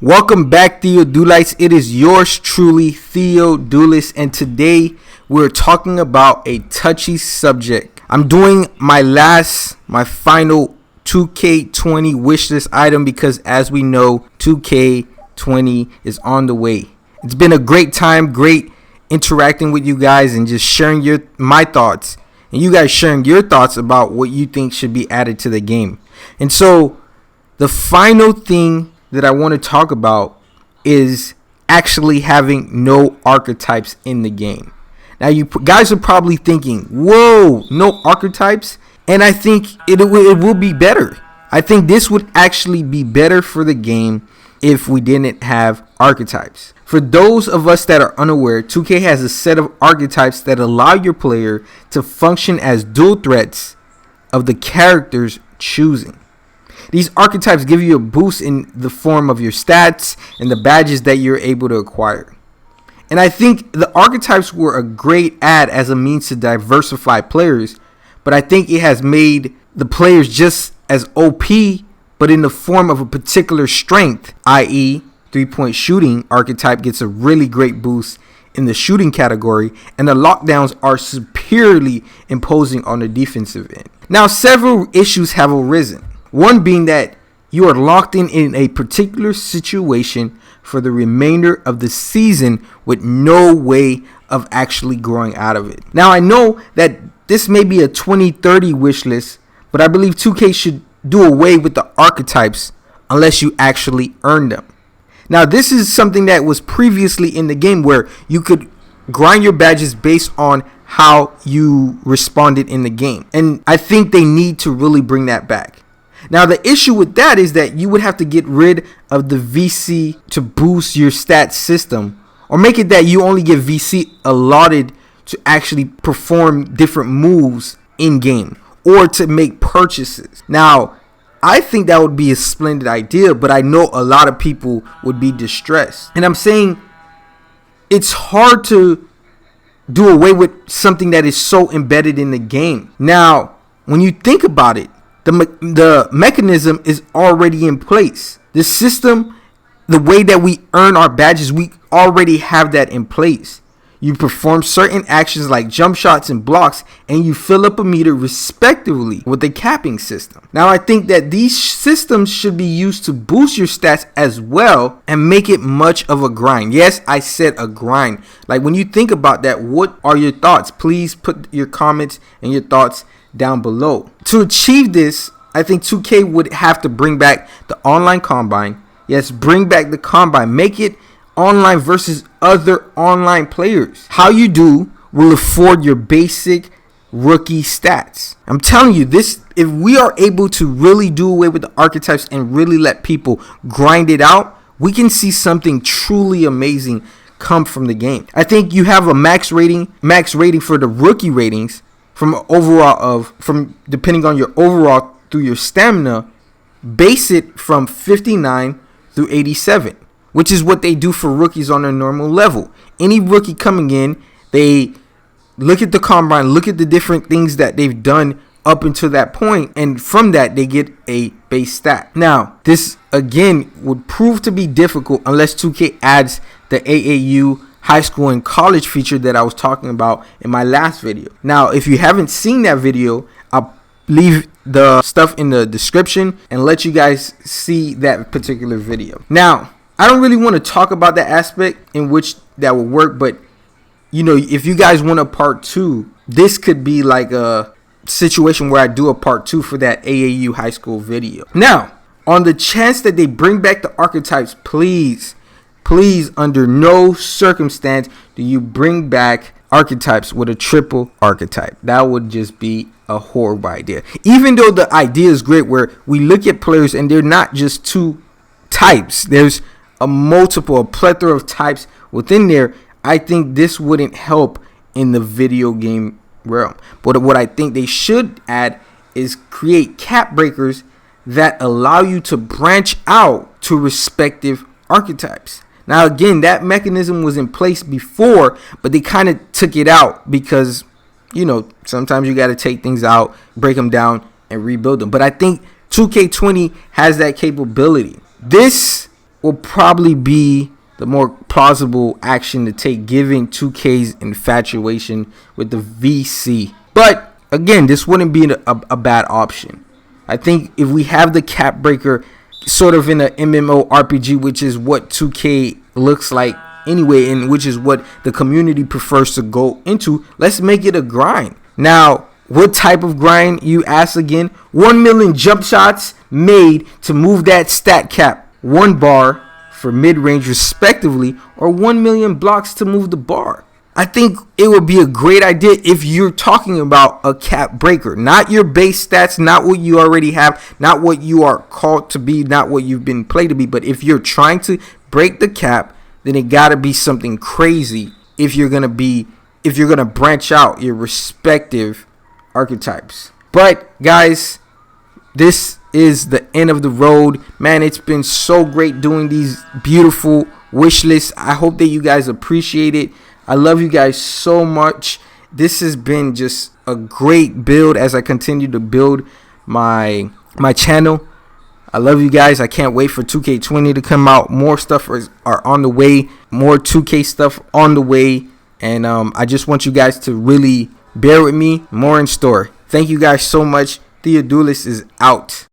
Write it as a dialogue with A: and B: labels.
A: Welcome back, Theodulites. It is yours truly, Theodulus, and today we're talking about a touchy subject. I'm doing my final 2K20 wishlist item because, as we know, 2K20 is on the way. It's been a great time, great interacting with you guys and just sharing my thoughts, and you guys sharing your thoughts about what you think should be added to the game. And so, the final thing that I want to talk about is actually having no archetypes in the game. Now, you guys are probably thinking, whoa, no archetypes? And I think it will be better. I think this would actually be better for the game if we didn't have archetypes. For those of us that are unaware, 2K has a set of archetypes that allow your player to function as dual threats of the character's choosing. These archetypes give you a boost in the form of your stats and the badges that you're able to acquire. And I think the archetypes were a great add as a means to diversify players, but I think it has made the players just as OP, but in the form of a particular strength, i.e. 3-point shooting archetype gets a really great boost in the shooting category, and the lockdowns are superiorly imposing on the defensive end. Now, several issues have arisen. One being that you are locked in a particular situation for the remainder of the season with no way of actually growing out of it. Now, I know that this may be a 2030 wish list, but I believe 2K should do away with the archetypes unless you actually earn them. Now, this is something that was previously in the game where you could grind your badges based on how you responded in the game. And I think they need to really bring that back. Now, the issue with that is that you would have to get rid of the VC to boost your stats system, or make it that you only get VC allotted to actually perform different moves in game or to make purchases. Now, I think that would be a splendid idea, but I know a lot of people would be distressed. And I'm saying it's hard to do away with something that is so embedded in the game. Now, when you think about it, the mechanism is already in place. The system, the way that we earn our badges, we already have that in place. You perform certain actions like jump shots and blocks, and you fill up a meter respectively with the capping system. Now, I think that these systems should be used to boost your stats as well and make it much of a grind. Yes, I said a grind. Like, when you think about that, what are your thoughts? Please put your comments and your thoughts down below. To achieve this, I think 2K would have to bring back the online combine. Yes, bring back the combine. Make it online versus other online players. How you do will afford your basic rookie stats. I'm telling you this, if we are able to really do away with the archetypes and really let people grind it out, we can see something truly amazing come from the game. I think you have a max rating for the rookie ratings from depending on your overall through your stamina, base it from 59 through 87, which is what they do for rookies on their normal level. Any rookie coming in, they look at the combine, look at the different things that they've done up until that point, and from that they get a base stat. Now, this again would prove to be difficult unless 2K adds the AAU high school and college feature that I was talking about in my last video. Now, if you haven't seen that video, I'll leave the stuff in the description and let you guys see that particular video. Now, I don't really want to talk about that aspect in which that will work, but you know, if you guys want a part 2, this could be like a situation where I do a part 2 for that AAU high school video. Now, on the chance that they bring back the archetypes, please, under no circumstance do you bring back archetypes with a triple archetype. That would just be a horrible idea. Even though the idea is great where we look at players and they're not just two types. There's a plethora of types within there. I think this wouldn't help in the video game realm. But what I think they should add is create cap breakers that allow you to branch out to respective archetypes. Now, again, that mechanism was in place before, but they kind of took it out because, you know, sometimes you got to take things out, break them down, and rebuild them. But I think 2K20 has that capability. This will probably be the more plausible action to take given 2K's infatuation with the VC. But again, this wouldn't be a bad option. I think if we have the cap breaker sort of in an MMORPG, which is what 2K looks like anyway, and which is what the community prefers to go into, let's make it a grind. Now, what type of grind, you ask again? 1 million jump shots made to move that stat cap 1 bar for mid-range respectively, or 1 million blocks to move the bar. I think it would be a great idea if you're talking about a cap breaker, not your base stats, not what you already have, not what you are called to be, not what you've been played to be. But if you're trying to break the cap, then it gotta be something crazy if you're gonna branch out your respective archetypes. But guys, this is the end of the road, man. It's been so great doing these beautiful wish lists. I hope that you guys appreciate it. I love you guys so much. This has been just a great build as I continue to build my channel. I love you guys. I can't wait for 2K20 to come out. More stuff are on the way. More 2K stuff on the way. And I just want you guys to really bear with me. More in store. Thank you guys so much. theoduelist is out.